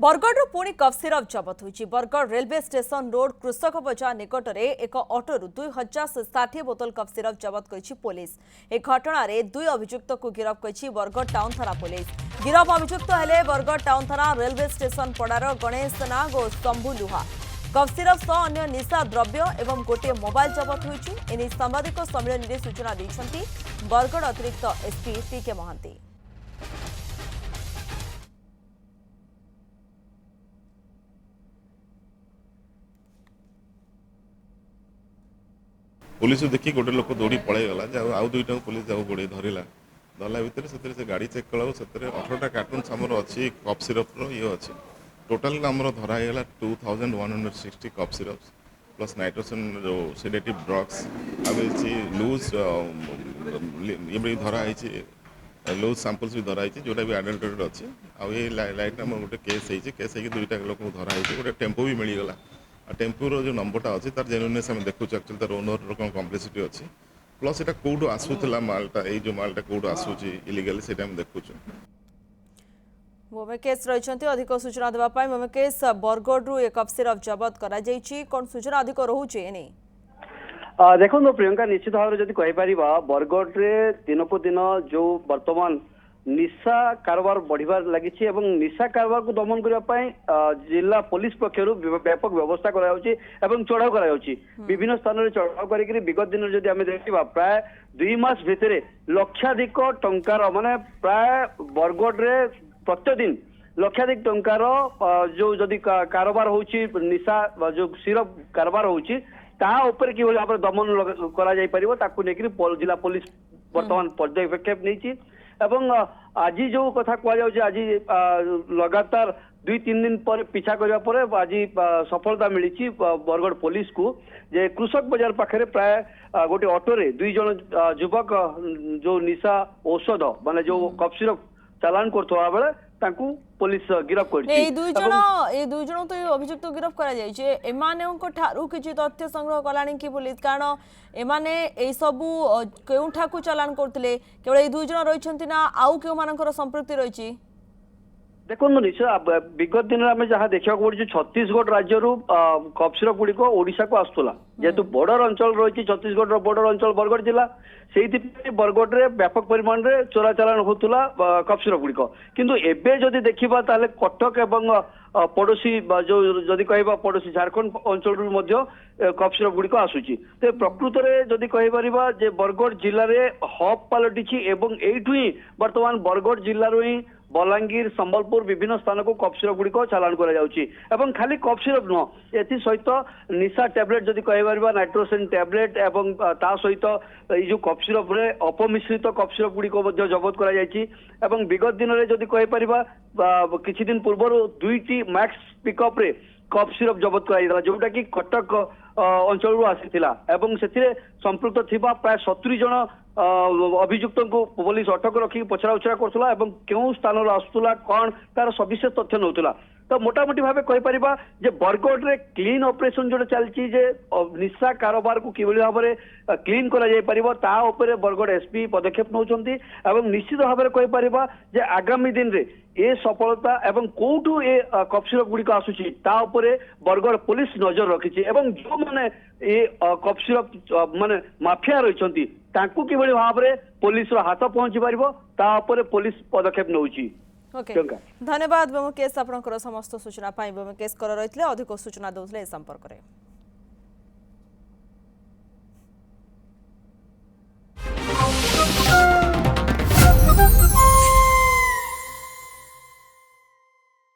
बरगढ़ पुणी cough syrup जबत होती। Bargarh railway station road कृषक बजार निकट में एक अटोरू 2060 बोतल कफ सिरप जबत कर पुलिस। ए घटना दुई अभियुक्त को गिरफ्त कर बरगढ़ टाउन थाना पुलिस। गिरफ अभियुक्त हेले बरगढ़ टाउन थाना रेलवे स्टेशन पड़ार गणेश नाग और शंभु लुहा। कफ सिरप सह अन्य निशा द्रव्य एवं गोटे मोबाइल जबत होती। सांबादिक सम्मेलन में सूचना देते बरगढ़ अतिरिक्त एसपी पीके महांती। पुलिस देखिए गोटे लोक दौड़ी पलैगला आउ दुईटा पुलिस गोड़े धरला धरला भितर से गाड़ी चेक कला 18टा कार्टून आमर अच्छी कफ सिरप ये अच्छी टोटाल आमर धराला 2160 कफ सिरप प्लस नाइट्रोजन जो सेडेटिव ड्रग्स लूज ये धराई लूज सैंपल्स भी धराई जोटा भी आइडेंटिफाइड अच्छी आई लाइट आम गोटे केस दुईटा लोक धराई गोटे टेम्पो भी मिलगला टेम्पूर जो नंबरटा अच्छी तार जेन्युइननेस आम देखु एक्चुअली तार ओनर कौन कम्प्लिसिटी अच्छी प्लस एटा कोडू आसूला मालटा जो मालटा कोडू आसूची इलीगली से देखु। मोमेकेश रही अधिक सूचना देवाई मोमेकेश बरगढ़ एक कफ सिरप जबत करा कौन सूचना अधिक रोचे देखो प्रियंका निश्चित भाव में कहीपर बरगढ़ दिन को दिन जो वर्तमान निशा कारोबार बढ़िबार लगी निशा कारोबार को दमन करने जिला पुलिस पक्षर व्यापक व्यवस्था चढ़ाऊ विभिन्न स्थान में चढ़ाऊ कर विगत दिन जदि आम देखा प्राय 2 मास भितर लक्षाधिक टंकार माने प्राय बरगढ़ प्रतिदिन लक्षाधिक टंकार जो जदि कारोबार होची निशा जो सिरप कारोबार होची तापर कि भाव में दमन कर जिला पुलिस बर्तमान पदक्षेप नहीं एवं आज जो कथा कह आज लगातार 2-3 दिन पर पीछा करने पर आज सफलता मिली बरगढ़ पुलिस को जे कृषक बाजार पाखे प्राय गोटे ऑटोरे 2 जन युवक जो निशा औषध माने जो कफ सिरप चालान करथवा बेले तांकू पुलिस गिरफ्त कर दुई जन तो अभियुक्त गिरफ्त कर किसी तथ्य संग्रह कलानी कि पुलिस कारण एमाने ए सबू केउठा को चालान करथिले केवल ए दुई जन रहिसंती ना आउ केउ मानकर संपृक्ति रहिछि देखो निश्चय विगत दिन में जहाँ देखा पड़ी छत्तीसगढ़ राज्य कफ सिरप गुड़िक ओडिशा को आसूला जेहेतु बॉर्डर अंचल रही छत्तीसगढ़ बॉर्डर अंचल बरगढ़ जिला से बरगढ़ में व्यापक परिमाण में चोरा चालान होता कफ सिरप गुड़िक किंतु एबे जदि देखा ताले कटक एवं पड़ोशी जो जदि कह पड़ोशी झारखंड अंचल कफ सिरप गुड़िक आसूची तो प्रकृत में जदि कहीपर जे बरगढ़ जिले में हब पलटि एठू ही बर्तमान बरगढ़ जिलूर ही बलांगीर संबलपुर विभिन्न स्थान को कफ सिरप गुड़िक चालान कर खाली कफ सिरप नुह एथि सहित निशा टैबलेट जदि कहीपर नाइट्रोजन टैबलेट एवं ता सहित जो कफ सिरप रे अपमिश्रित कफ सिरप गुड़िक जबत कर विगत दिन में जदि कहीपर किछि दिन पूर्व 2टी मैक्स पिकअप रे कफ सिरप जबत कर जोटा कि कटक अंचल आसीथिला एवं से संपृक्त थिबा प्राय 70 जन अभियुक्त को पुलिस अटक रखी पचरा उचरा करुला क्यों स्थान आसूला कौन तार सविशेष तथ्य नौला तो मोटामोटी भाव कहीपर जे बरगढ़ रे क्लीन ऑपरेशन जो चलती जे निशा कारोबार को किभली भाव में क्लीन कर बरगढ़ एसपी पदक्षेप नौकरी एवं निश्चित भाव में कहीपर जे आगामी दिन रे ए सफलता एवं कौटू ए कफ सिरप गुड़िक आसूची बरगढ़ पुलिस नजर रखी जो मैंने ये कफ सिरप माने माफिया रही किभली भाव में पुलिस हाथ पहुंची पार पुलिस पदक्षेप नौची। धन्यवाद मोमेकेश आपनकर समस्त सूचना पाई मोमेकेश कर रही अधिक सूचना दौले संपर्क में।